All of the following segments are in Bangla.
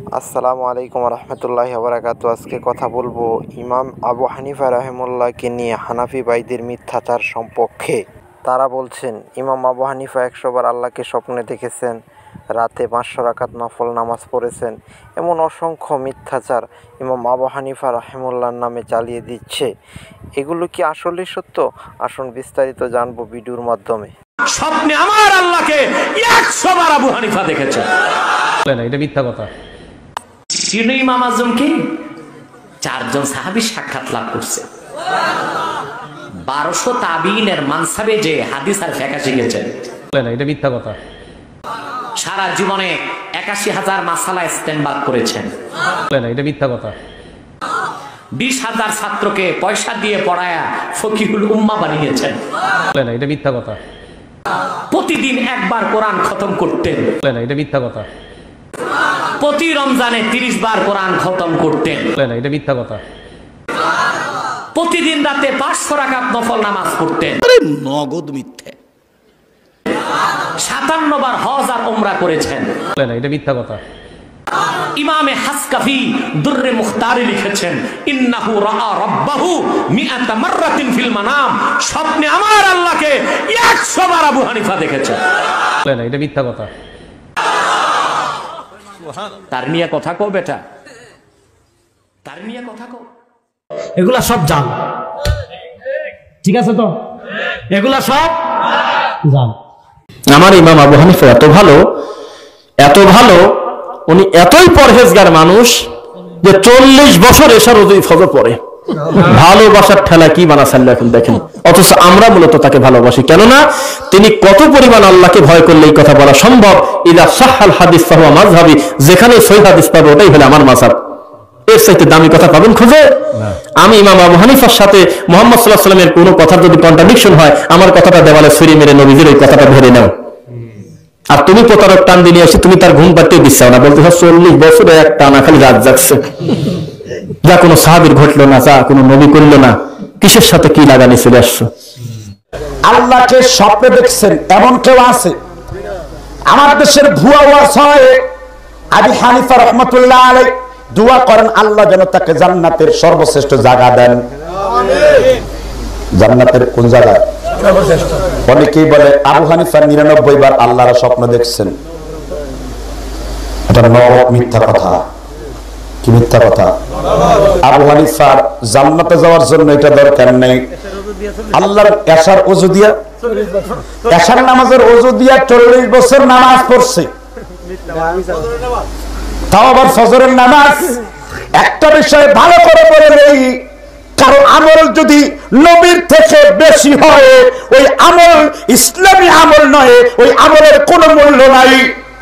আসসালামু আলাইকুম রহমতুল্লাহি ওয়া বারাকাতুহু। আজকে কথা বলবো ইমাম আবু হানিফা রাহিমাহুল্লাহকে নিয়ে হানাফি ভাইদের মিথ্যাচার সম্পর্কে। তারা বলছেন ইমাম আবু হানিফা 100 বার আল্লাহকে স্বপ্নে দেখেছেন, রাতে 500 রাকাত নফল নামাজ পড়েছেন। এমন অসংখ্য মিথ্যাচার ইমাম আবু হানিফা রাহিমাহুল্লাহর নামে চালিয়ে দিচ্ছে। এগুলো কি আসলে সত্য? আসুন বিস্তারিত জানবো ভিডিওর মাধ্যমে। স্বপ্নে আমার আল্লাহকে 100 বার আবু হানিফা দেখেছে। এটা মিথ্যা কথা। ইমাম আজমকে 4 জন সাহাবী সাক্ষাৎ লাভ করছে। 1200 তাবিঈনের মানসাবে যে হাদিস আর ফিকহ শিখেছেন। এটা মিথ্যা কথা। সারা জীবনে ৮১,০০০ মাসালা ইস্তেনবাত করেছেন। এটা মিথ্যা কথা। 20,000 ছাত্রকে পয়সা দিয়ে পড়ায়া ফকিহুল উম্মাহ বানিয়েছেন। এটা মিথ্যা কথা। প্রতিদিন একবার কোরআন খতম করতেন। এটা মিথ্যা কথা। প্রতি রমজানে 30 বার কোরআন খতম করতেন। এটা মিথ্যা কথা। প্রতিদিন রাতে 500 রাকাত নফল নামাজ পড়তেন। নগদ মিথ্যে। 57 বার হজ আর উমরা করেছেন। এটা মিথ্যা কথা। ইমামে হাসকাফি দুররে মুখতারে লিখেছেন ইন্নাহু রাআ রাব্বাহু মিআতা মাররাতিন ফিল মানাম। স্বপ্নে আমার আল্লাহকে 100 বার আবু হানিফা দেখেছে। এটা মিথ্যা কথা। তার নিয়ে কথা কও বেটা, তার নিয়ে কথা কও। এগুলা সব জাল, ঠিক আছে তো? এগুলা সব জাল। আমার ইমাম আবু হানিফা এত ভালো, উনি এতই পরহেজগার মানুষ যে 40 বছর এশার ওযুই ফজর পড়ে। ভালোবাসার ঠেলা কি বানাচ্ছেন এখন দেখেন। অথচ আমরা মূলত তাকে ভালোবাসি, কেননা তিনি কত পরিমাণ আল্লাহকে ভয় করলে এই কথা বলা সম্ভব। ইদা সাহাল হাদিস ফাহুয়া মাযহাবি, যেখানে সহিহ হাদিস পাবে ওটাই হলো আমার মাযহাব। এর চাইতে দামি কথা পাবেন খুঁজে? আমি ইমাম আবু হানিফার সাথে মুহাম্মদ সাল্লাল্লাহু আলাইহি ওয়াসাল্লামের কোনো কথার যদি কন্ট্রাডিকশন হয়, আমার কথাটা দেওয়ালে ছুরি মেরে নবীজির ওই কথাটা ধরে নাও। আর তুমি প্রতারক টান দিয়ে আসি, তুমি তার ঘুম পাড়তে দিচ্ছ না, বলতে 40 বছরে এক টানা খালি রাত জাগছে। যা কোনো সাহাবীর ঘটলো না, যা কোনো নবী করলো না, কিসের সাথে কি লাগানি চলে আসছো। আল্লাহকে স্বপ্নে দেখছেন এমন কেউ আছে? আমার দেশের ভুয়া ওয়াসায় আবু হানিফা রাহমাতুল্লাহ আলাইহি দোয়া করেন আল্লাহ যেন তাকে জান্নাতের সর্বশ্রেষ্ঠ জায়গা দেন। জান্নাতের কোন জায়গা? অনেকেই বলে আবু হানিফা 99 বার আল্লাহর স্বপ্ন দেখছেন। এটা মিথ্যা কথা। কি মিথ্যা কথা? আবু হানিফার জান্নাতে যাওয়ার জন্য এটা দরকার নেই। আল্লাহর এশার ওযু দিয়া, এশার নামাজের ওযু দিয়া 40 বছর নামাজ পড়ছে, তাও আবার ফজরের নামাজ। একটা বিষয় ভালো করে বলে নেই, কারো আমল যদি নবীর থেকে বেশি হয় ওই আমল ইসলামী আমল নয়, ওই আমলের কোনো মূল্য নাই।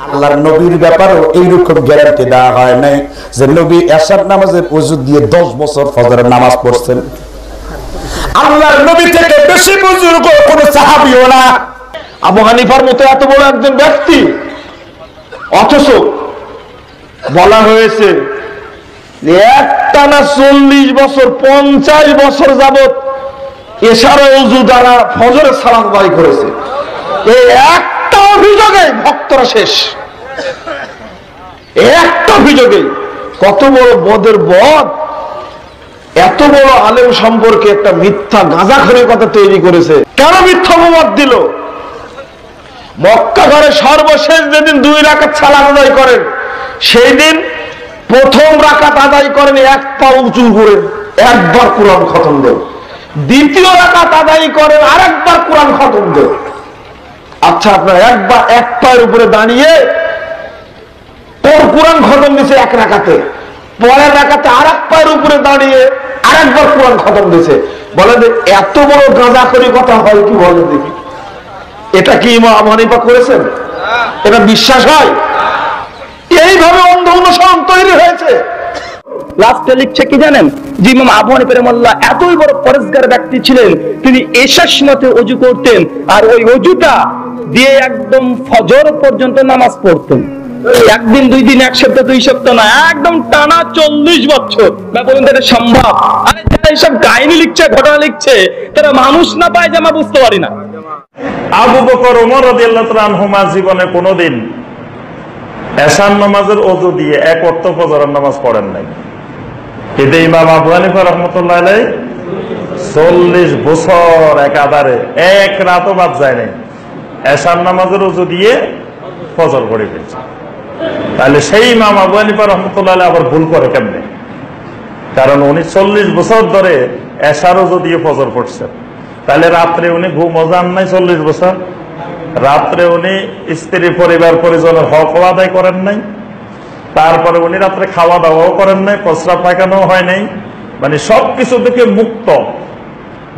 আল্লাহর নবীর ব্যাপারেও এইরকম গ্যারান্টি দেওয়া হয় নাই যে নবী এশার নামাজের ওযু দিয়ে 10 বছর ফজরের নামাজ পড়ছেন। আল্লাহর নবী থেকে বেশি বুজুর্গ কোন সাহাবীও না। আবু হানিফার মতো এত বড় একজন ব্যক্তি, অথচ বলা হয়েছে যে একটানা 40 বছর 50 বছর যাবত এশার ওযু দ্বারা ফজরের সালাত আদায় করেছে। এই একটা অভিযোগে ভক্তরা শেষ। একটা অভিযোগে কত বড় বদের বদ, এত বড় আলেম সম্পর্কে একটা মিথ্যা গাঁজাখড়ের কথা তৈরি করেছে। কেন মিথ্যা অপবাদ দিল? মক্কা ঘরে সর্বশেষ যেদিন 2 রাকাত সালাত আদায় করেন, সেই দিন প্রথম রাকাত আদায় করেন 1 পা উঁচু করে, একবার কোরআন খতম দেন। দ্বিতীয় রাকাত আদায় করেন আরেকবার কোরআন খতম দেন। আচ্ছা, আপনার একবার 1 পায়ের উপরে দাঁড়িয়ে কোরআন খতম দিয়েছে 1 রাকাতে, পরের রাকাতে আরেক পায়ের উপরে দাঁড়িয়ে আরেকবার কোরআন খতম দিয়েছে। বলেন এত বড় গাঁজাখড়ি কথা হয় কি? বলেন দেখি, এটা কি ইমাম আবু হানিফা করেছেন? এটা বিশ্বাস হয়? এইভাবে অন্ধ অনুসরণ তৈরি হয়েছে। লাস্টে লিখছে কি জানেন? যে ইমাম আবু হানিফা রাহিমাহুল্লাহ এতই বড় পরেজগার ব্যক্তি ছিলেন, তিনি এশার সময়তে ওযু করতেন, আর ওই ওযুটা দিয়ে একদম ফজর পর্যন্ত নামাজ পড়তেন। একদিন, 2 দিন, 1 সপ্তাহ, 2 সপ্তাহ না, একদম টানা 40 বছর। বলুন এটা সম্ভব? আরে যারা এইসব কাহিনী লিখছে, ঘটনা লিখছে, তারা মানুষ না পায় জামা বুঝতে পারি না। আবু বকর ওমর রাদিয়াল্লাহু তাআলা আনহুমা জীবনে কোনোদিন এশার নামাজের ওযু দিয়ে এক ওয়াক্ত ফজরের নামাজ পড়েন নাই। কিন্তু ইমাম আবু হানিফা রাহমাতুল্লাহ আলাইহি 40 বছর একাধারে এক রাতও বাদ যায় নাই, এশার নামাজের ওযু দিয়ে ফজর পড়ে ফেলছে। তাহলে সেই ইমাম আবু হানিফা রাহমাতুল্লাহ আলাইহি আবার ভুল করে কেমনে? কারণ উনি 40 বছর ধরে এশার ওযু দিয়ে ফজর পড়ছেন। তাহলে রাত্রে উনি ঘুমও যান নাই 40 বছর, রাত্রে উনি স্ত্রী পরিবার পরিজনের হক আদায় করেন নাই, তারপরে উনি রাত্রে খাওয়া দাওয়াও করেন নাই, প্রস্রাব পায়খানাও হয় নাই, মানে সবকিছু থেকে মুক্ত,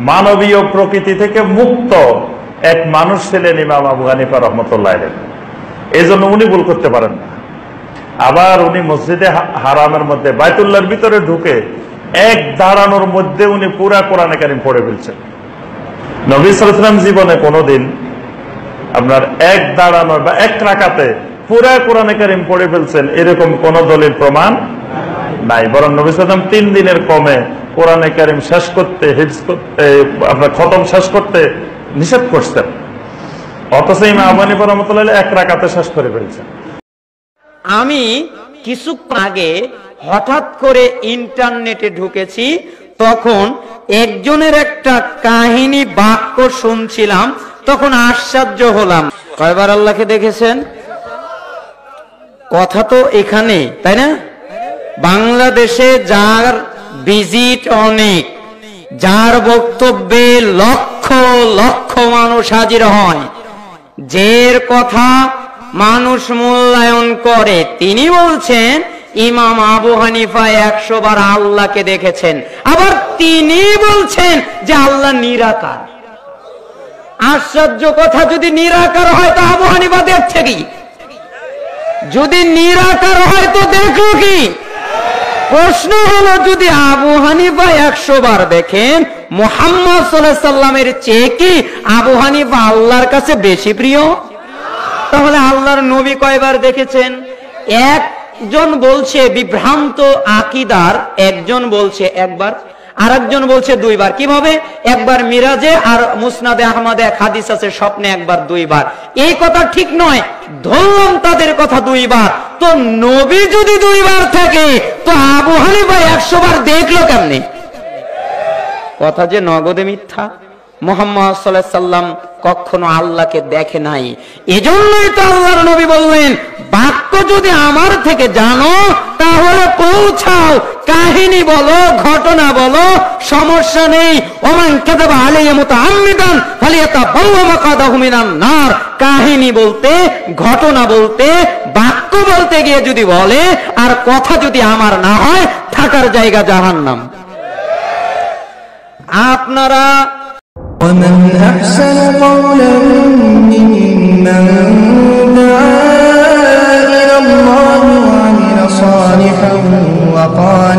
মানবীয় প্রকৃতি থেকে মুক্ত এক মানুষ ছিলেন ইমাম আবু হানিফা রাহমাতুল্লাহ আলাইহি। এই জন্য উনি ভুল করতে পারেন না। আবার উনি মসজিদে হারামের মধ্যে বাইতুল্লাহর ভিতরে ঢুকে এক দাঁড়ানোর মধ্যে উনি পুরা কোরআনে কারীম পড়ে ফেলছেন। নবী সাল্লাল্লাহু আলাইহি ওয়াসাল্লাম জীবনে কোনোদিন আপনার এক দাঁড়ানো বা এক রাকাতে পুরা কোরআনে কারীম পড়ে ফেলছেন এরকম কোন দলিল প্রমাণ নাই। বরং নবী সাল্লাল্লাহু আলাইহি ওয়াসাল্লাম 3 দিনের কমে কোরআনে কারীম শেষ করতে, হিফজ করতে, আপনার খতম শেষ করতে নিষেধ করতেন। অথচ ইমাম আবু হানিফা রাহমাতুল্লাহ আলাইহি এক রাকাতে শেষ করে ফেলছেন। আমি কিছুক্ষণ আগে হঠাৎ করে ইন্টারনেটে ঢুকেছি, তখন একজনের একটা কাহিনী বাক্য শুনছিলাম, তখন আশ্চর্য হলাম। কয়বার আল্লাহকে দেখেছেন? কথা তো এখানে, তাই না? বাংলাদেশে যার ভিজিট অনেক, যার বক্তব্যে লক্ষ লক্ষ মানুষ হাজির হয়, যের কথা মানুষ মূল্যায়ন করে, তিনি বলছেন ইমাম আবু হানিফা 100 বার আল্লাহকে দেখেছেন। আবার তিনি বলছেন যে আল্লাহ নিরাকার। আশ্চর্য কথা, যদি নিরাকার হয় তো আবু হানিফা দেখছে কি? যদি নিরাকার হয় তো দেখলো কি? প্রশ্ন হলো, যদি আবু হানিফা 100 বার দেখেন, মুহাম্মদ সাল্লাল্লাহু আলাইহি সাল্লামের চেয়ে কি আবু হানিফা আল্লাহর কাছে বেশি প্রিয়? তাহলে আল্লাহর নবী কয়বার দেখেছেন? একজন বলছে বিভ্রান্ত আকীদার, একজন বলছে একবার, আরেকজন বলছে 2 বার। কিভাবে? একবার মিরাজে, আর মুসনাদে আহমদে এক হাদিস আছে স্বপ্নে একবার 2 বার। এই কথা ঠিক নয়, ধরলাম তাদের কথা 2 বার। তো নবী যদি 2 বার থাকে, তো আবু হানিফা 100 বার দেখলো কেমনে? কথা যে নগদে মিথ্যা। মুহাম্মদ সাল্লাল্লাহু আলাইহি সাল্লাম কখনো আল্লাহকে দেখে নাই। এজন্যই তো আল্লাহর নবী বললেন, বাক্য যদি আমার থেকে জানো তাহলে পৌঁছাও, কাহিনী বলো, ঘটনা বলো, সমস্যা নেই। ওমান কাযাবা আলাইয়া মুতাআম্মিদান ফালিয়াতাবাওয়া মাকাদাহু মিনান নার। কাহিনী বলতে, ঘটনা বলতে, বাক্য বলতে গিয়ে যদি বলে আর কথা যদি আমার না হয়, থাকার জায়গা জাহান্নাম। আপনারা ومن أحسن قولا ممن دعا إلى الله وعمل صالحا وقال